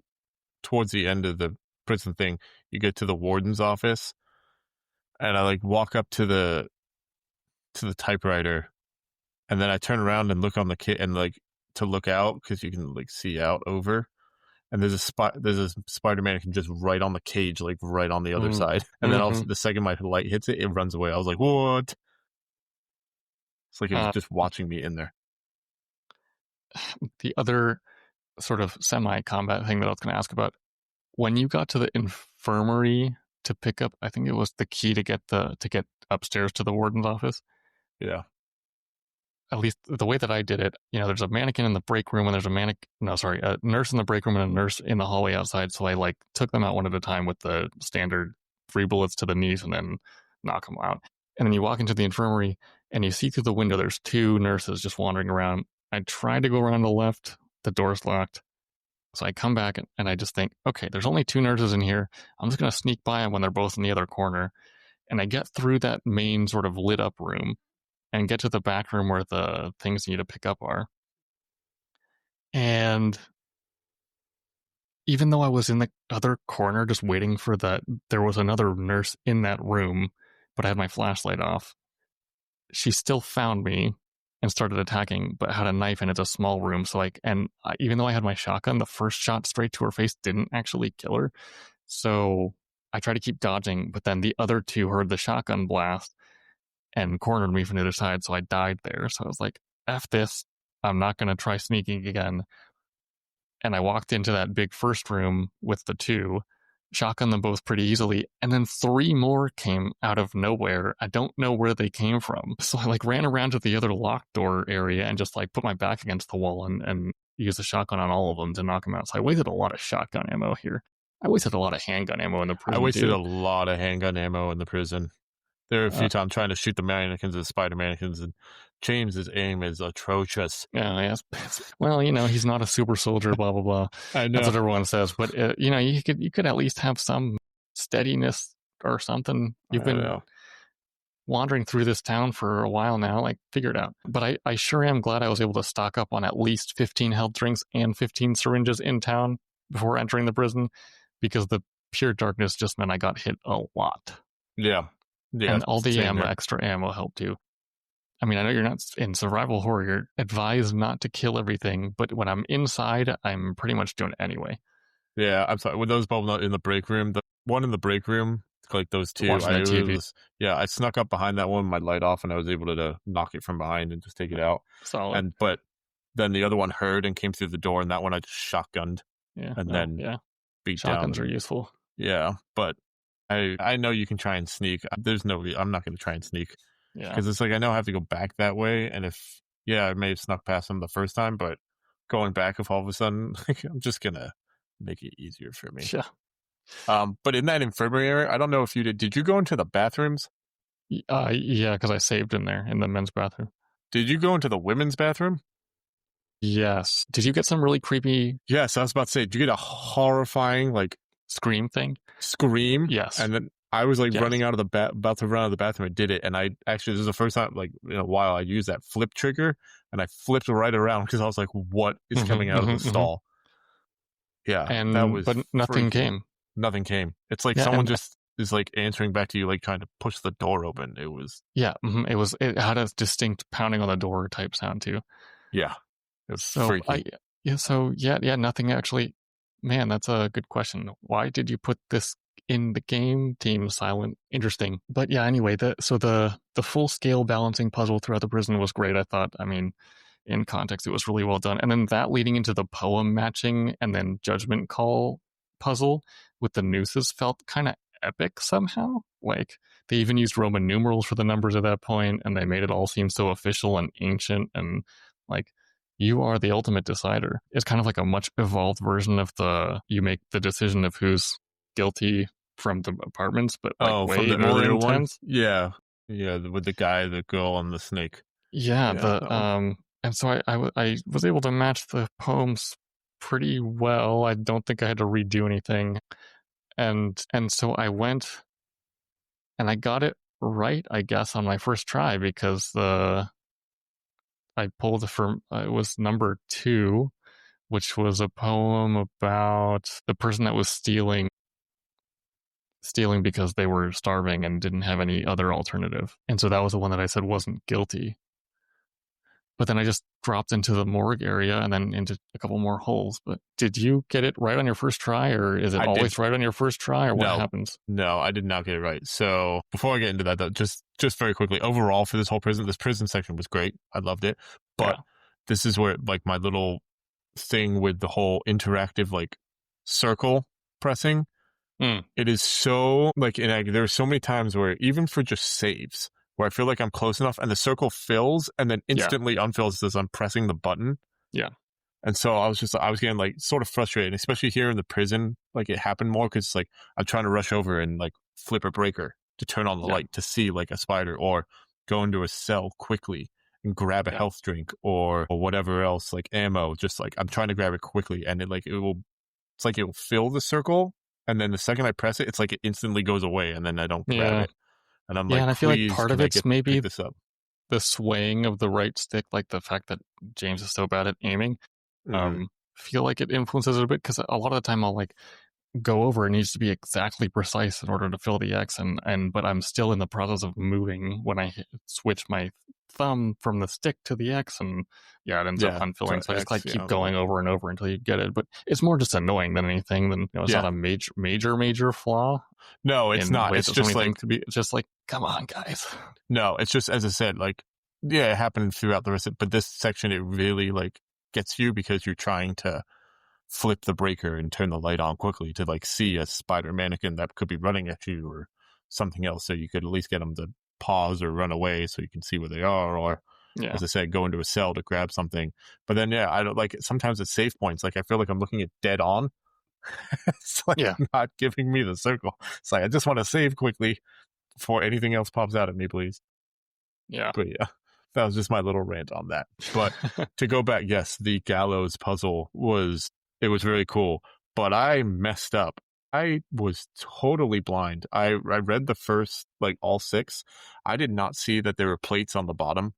towards the end of the prison thing, you get to the warden's office, and I like walk up to the typewriter, and then I turn around and look on the kit and like to look out because you can like see out over. And there's a spider mannequin just right on the cage, like right on the other side. And then Mm-hmm. the second my light hits it, it runs away. I was like, what? It's like it was just watching me in there. The other sort of semi-combat thing that I was going to ask about, when you got to the infirmary to pick up, I think it was the key to get upstairs to the warden's office. Yeah. At least the way that I did it, there's a mannequin in the break room and there's a nurse in the break room and a nurse in the hallway outside. So I like took them out one at a time with the standard 3 bullets to the knees and then knock them out. And then you walk into the infirmary and you see through the window, there's 2 nurses just wandering around. I tried to go around the left, the door's locked. So I come back and I just think, okay, there's only 2 nurses in here. I'm just going to sneak by them when they're both in the other corner. And I get through that main sort of lit up room and get to the back room where the things you need to pick up are. And even though I was in the other corner just waiting for that, there was another nurse in that room, but I had my flashlight off. She still found me and started attacking, but had a knife and it's a small room. So even though I had my shotgun, the first shot straight to her face didn't actually kill her. So I tried to keep dodging, but then the other 2 heard the shotgun blast and cornered me from the other side, so I died there. So I was like, F this, I'm not going to try sneaking again. And I walked into that big first room with the 2, shotgunned them both pretty easily, and then 3 more came out of nowhere. I don't know where they came from. So I ran around to the other locked door area and just put my back against the wall and used a shotgun on all of them to knock them out. So I wasted a lot of shotgun ammo here. I wasted a lot of handgun ammo in the prison. I wasted a lot of handgun ammo in the prison. There were a few times trying to shoot the mannequins, the spider mannequins, and James's aim is atrocious. Yeah, yes. Well, he's not a super soldier, blah blah blah. I know. That's what everyone says, but you could at least have some steadiness or something. You've been wandering through this town for a while now, figure it out. But I sure am glad I was able to stock up on at least 15 health drinks and 15 syringes in town before entering the prison, because the pure darkness just meant I got hit a lot. Yeah. And all the extra ammo helped too. I mean, I know you're not in survival horror, you're advised not to kill everything, but when I'm inside, I'm pretty much doing it anyway. Yeah, I'm sorry. With those both in the break room, the one in the break room, those 2, I snuck up behind that one with my light off, and I was able to knock it from behind and just take it out. Solid. But then the other one heard and came through the door, and that one I just shotgunned. Yeah. And then beat Shotguns down. are useful. Yeah, but I know you can try and sneak. I'm not going to try and sneak. Yeah. Because it's I know I have to go back that way, and I may have snuck past them the first time, but going back, if all of a sudden, I'm just going to make it easier for me. Yeah. But in that infirmary area, I don't know if you did you go into the bathrooms? Yeah, because I saved in there, in the men's bathroom. Did you go into the women's bathroom? Yes. Did you get some really creepy... Yes, I was about to say, did you get a horrifying, scream thing? Scream? Yes. And then I was running out of about to run out of the bathroom. I did it, and I actually, this is the first time in a while I used that flip trigger, and I flipped right around because I was like, "What is coming out of the stall?" Yeah, and that was. But nothing came. Nothing came. It's someone just is answering back to you, trying to push the door open. It was. Yeah, it had a distinct pounding on the door type sound too. Yeah, it was freaky. Nothing actually. Man, that's a good question. Why did you put this in the game, Team Silent? Interesting. But yeah, anyway, the full scale balancing puzzle throughout the prison was great. I thought, in context, it was really well done. And then that leading into the poem matching and then judgment call puzzle with the nooses felt kind of epic somehow. They even used Roman numerals for the numbers at that point, and they made it all seem so official and ancient, and you are the ultimate decider. It's kind of a much evolved version of you make the decision of who's guilty from the apartments, but way from the more earlier intense. One? Yeah, with the guy, the girl, and the snake. Yeah, and so I was able to match the poems pretty well. I don't think I had to redo anything, and so I went and I got it right, I guess, on my first try, because I pulled it was number 2, which was a poem about the person that was stealing because they were starving and didn't have any other alternative. And so that was the one that I said wasn't guilty. But then I just dropped into the morgue area and then into a couple more holes. But did you get it right on your first try, or is it always right on your first try, or what happens? No, I did not get it right. So before I get into that, though, just very quickly, overall for this whole prison, this prison section was great. I loved it. But this is where like my little thing with the whole interactive like circle pressing. It is so like, and there are so many times where even for just saves, where I feel like I'm close enough and the circle fills and then instantly unfills as I'm pressing the button. Yeah. And so I was getting like sort of frustrated, especially here in the prison. Like it happened more because like I'm trying to rush over and like flip a breaker to turn on the light to see like a spider, or go into a cell quickly and grab a health drink or whatever else, like ammo. Just like I'm trying to grab it quickly, and it will fill the circle. And then the second I press it, it's like it instantly goes away, and then I don't grab it. And I'm like, and I feel like part of it's maybe this up? The swaying of the right stick, like the fact that James is so bad at aiming. Feel like it influences it a bit, because a lot of the time I'll like go over, it needs to be exactly precise in order to fill the X, but I'm still in the process of moving when I switch my thumb from the stick to the X, and it ends up unfilling. So I just like keep going over and over until you get it. But it's more just annoying than anything. It's not a major flaw. No, it's not. It's just like it's just like, come on, guys. No, it's just, as I said, like it happened throughout the rest of it, but this section it really like gets you because you're trying to flip the breaker and turn the light on quickly to like see a spider mannequin that could be running at you or something else, so you could at least get them to pause or run away so you can see where they are, or as I said, go into a cell to grab something. But then I don't like, sometimes at save points, like I feel like I'm looking at dead on. It's like not giving me the circle. It's like I just want to save quickly before anything else pops out at me, please. But that was just my little rant on that. But to go back, yes, the Gallows puzzle was really cool, but I messed up. I was totally blind. I read the first, like all 6. I did not see that there were plates on the bottom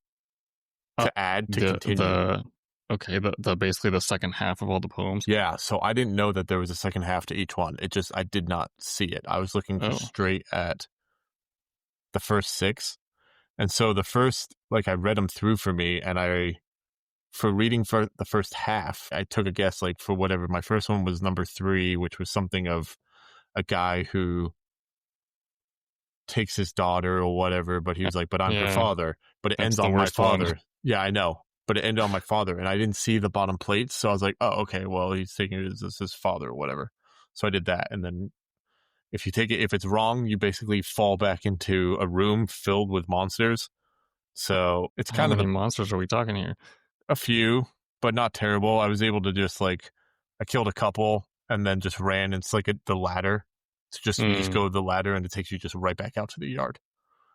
to add to continue. The basically the second half of all the poems. Yeah, so I didn't know that there was a second half to each one. I did not see it. I was looking straight at the first 6. And so the first, like I read them through for me, and for reading for the first half, I took a guess, like for whatever. My first one was number 3, which was something of a guy who takes his daughter or whatever, but he was like, but I'm her father. But it ends on my father. One. Yeah, I know. But it ended on my father, and I didn't see the bottom plates, so I was like, oh, okay, well, he's taking it as his father or whatever. So I did that, and then if it's wrong, you basically fall back into a room filled with monsters. So it's kind of how many monsters are we talking here? A few, but not terrible. I was able to just like, I killed a couple and then just ran. It's like the ladder. It's just you just go to the ladder and it takes you just right back out to the yard.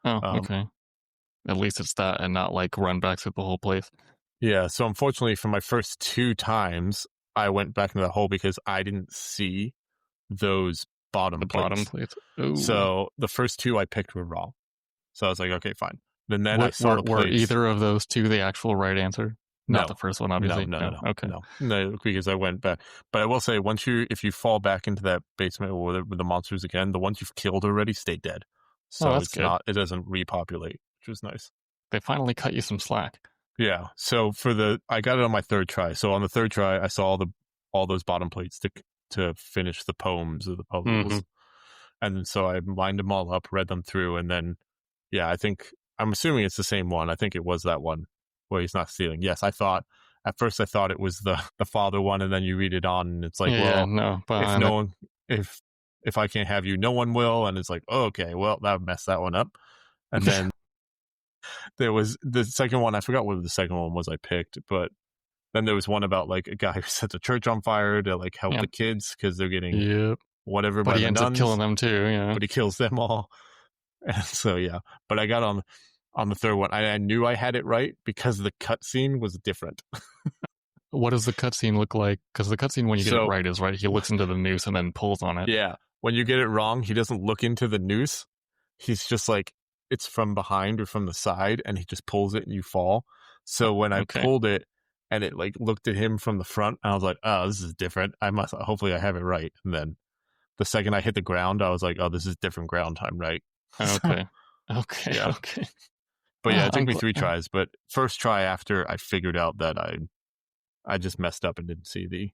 Oh, okay. At least it's that, and not like run back through the whole place. Yeah. So unfortunately, for my first 2 times, I went back into that hole because I didn't see those bottom plates. Ooh. So the first 2 I picked were wrong. So I was like, okay, fine. Then I saw the plates. Were either of those 2 the actual right answer? Not the first one, obviously. No. Okay. No, because I went back. But I will say, if you fall back into that basement with the monsters again, the ones you've killed already stay dead. So it's good. It doesn't repopulate, which is nice. They finally cut you some slack. Yeah. So I got it on my 3rd try. So on the 3rd try, I saw all those bottom plates to finish the poems of the puzzles. And so I lined them all up, read them through, and then, I'm assuming it's the same one. I think it was that one where he's not stealing. Yes, at first I thought it was the father one, and then you read it on, and it's like, if I can't have you, no one will. And it's like, oh, okay, well, that messed that one up. And then there was the second one. I forgot what the second one was I picked, but then there was one about like a guy who set the church on fire to like help the kids because they're getting whatever. But he ends up killing them too. But he kills them all. And so but I got on the 3rd one. I knew I had it right because the cutscene was different. What does the cutscene look like? Because the cutscene, when you get it right, is right. He looks into the noose and then pulls on it. Yeah. When you get it wrong, he doesn't look into the noose. He's just like, it's from behind or from the side, and he just pulls it and you fall. So when I pulled it and it like looked at him from the front. And I was like, oh, this is different. Hopefully I have it right. And then the second I hit the ground, I was like, oh, this is different ground time, right? So, Okay. Okay. yeah. Okay. But yeah, it took I'm me glad. 3 tries. But first try after I figured out that I just messed up and didn't see the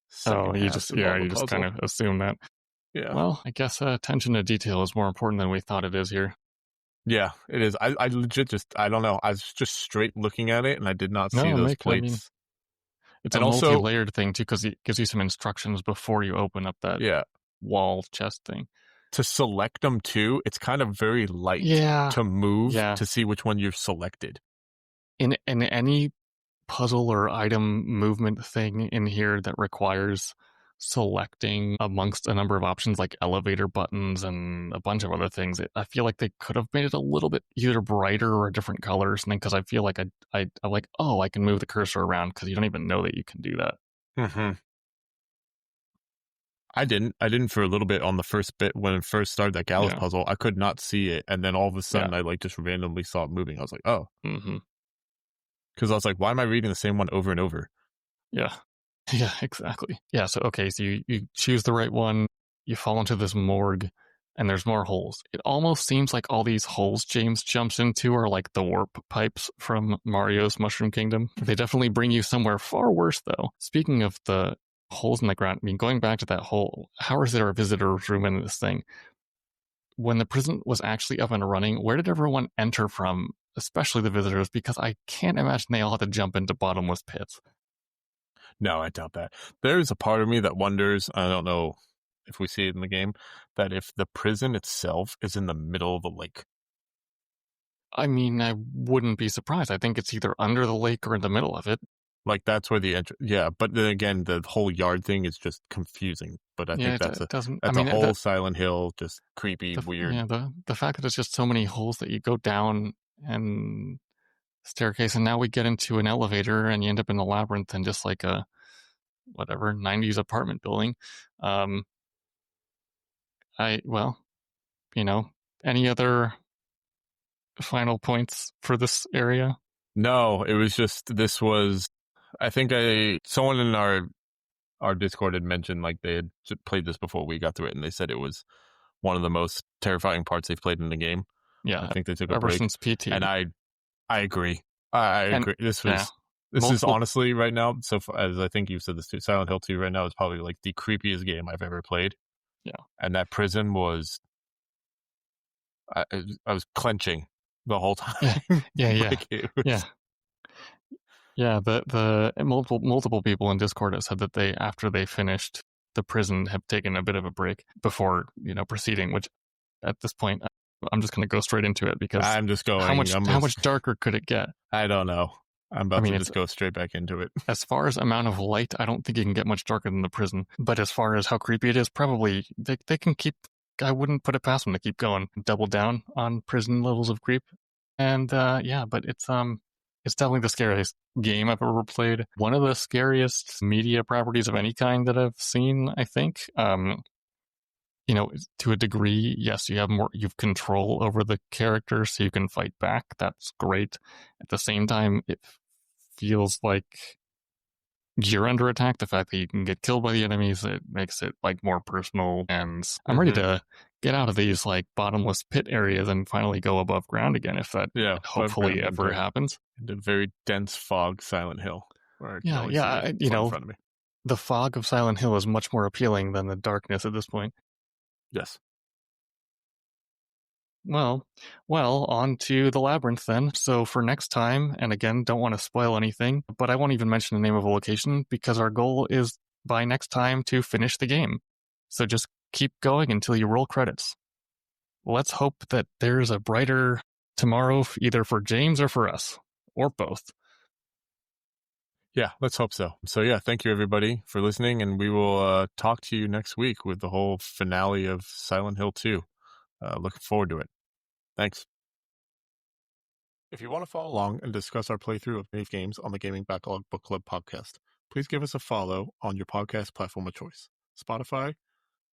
Oh, second half of all the you just kind puzzle. of assume that. Yeah. Well, I guess attention to detail is more important than we thought it is here. Yeah, it is. I legit just, I don't know. I was just straight looking at it and I did not see No, those I mean, plates. it's a And also, multi-layered thing too, because it gives you some instructions before you open up that yeah, wall chest thing. to select them too, it's kind of very light Yeah. to move Yeah. to see which one you've selected. In any puzzle or item movement thing in here that requires selecting amongst a number of options like elevator buttons and a bunch of other things, I feel like they could have made it a little bit either brighter or a different color or something, because I feel like I'm like, oh, I can move the cursor around, because you don't even know that you can do that. Mm-hmm. I didn't for a little bit on the first bit when it first started that Gallows puzzle. I could not see it, and then all of a sudden I like just randomly saw it moving. I was like, oh, because I was like, why am I reading the same one over and over? Yeah. Yeah, exactly. Yeah, so okay, so you choose the right one, you fall into this morgue, and there's more holes. It almost seems like all these holes James jumps into are like the warp pipes from Mario's Mushroom Kingdom. They definitely bring you somewhere far worse, though. Speaking of the holes in the ground, I mean, going back to that hole, how is there a visitor's room in this thing? When the prison was actually up and running, where did everyone enter from, especially the visitors? Because I can't imagine they all had to jump into bottomless pits. No, I doubt that. There's a part of me that wonders, I don't know if we see it in the game, that if the prison itself is in the middle of the lake. I mean, I wouldn't be surprised. I think it's either under the lake or in the middle of it. Like, that's where the entrance, yeah, but then again, the whole yard thing is just confusing. But I think It doesn't. I that's a mean, whole Silent Hill, just creepy, the weird. yeah, the fact that it's just so many holes that you go down and staircase, and now we get into an elevator, and you end up in a labyrinth and just like a whatever 90s apartment building. Well, any other final points for this area? No, it was just, this was, I think someone in our Discord had mentioned like they had played this before we got through it, and they said it was one of the most terrifying parts they've played in the game. Yeah, I think they took a ever break, since PT, and I agree. I agree. This is honestly right now. So far, as I think you said this too, Silent Hill 2 right now is probably like the creepiest game I've ever played. Yeah, and that prison was, I was clenching the whole time. Yeah. Like, Yeah, the multiple people in Discord have said that they, after they finished the prison, have taken a bit of a break before proceeding. Which, at this point, I'm just going to go straight into it, because I'm just going. How much darker could it get? I don't know. I'm about to just go straight back into it. As far as amount of light, I don't think it can get much darker than the prison. But as far as how creepy it is, probably they can keep. I wouldn't put it past them to keep going, double down on prison levels of creep. And but it's definitely the scariest game I've ever played. One of the scariest media properties of any kind that I've seen, I think. To a degree, yes, you've control over the character, so you can fight back. That's great. At the same time, it feels like you're under attack. The fact that you can get killed by the enemies, it makes it like more personal. And I'm ready to get out of these like bottomless pit areas and finally go above ground again, if that hopefully ever happens. The very dense fog Silent Hill. Where I can always see it in front of me. The fog of Silent Hill is much more appealing than the darkness at this point. Yes. Well, on to the Labyrinth then. So for next time, and again, don't want to spoil anything, but I won't even mention the name of a location, because our goal is by next time to finish the game. So just keep going until you roll credits. Let's hope that there's a brighter tomorrow, either for James or for us, or both. Yeah, let's hope so. So yeah, thank you everybody for listening, and we will talk to you next week with the whole finale of Silent Hill 2. Looking forward to it. Thanks. If you want to follow along and discuss our playthrough of Mave Games on the Gaming Backlog Book Club podcast, please give us a follow on your podcast platform of choice: Spotify,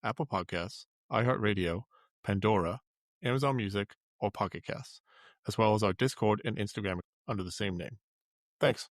Apple Podcasts, iHeartRadio, Pandora, Amazon Music, or Pocket Casts, as well as our Discord and Instagram under the same name. Thanks.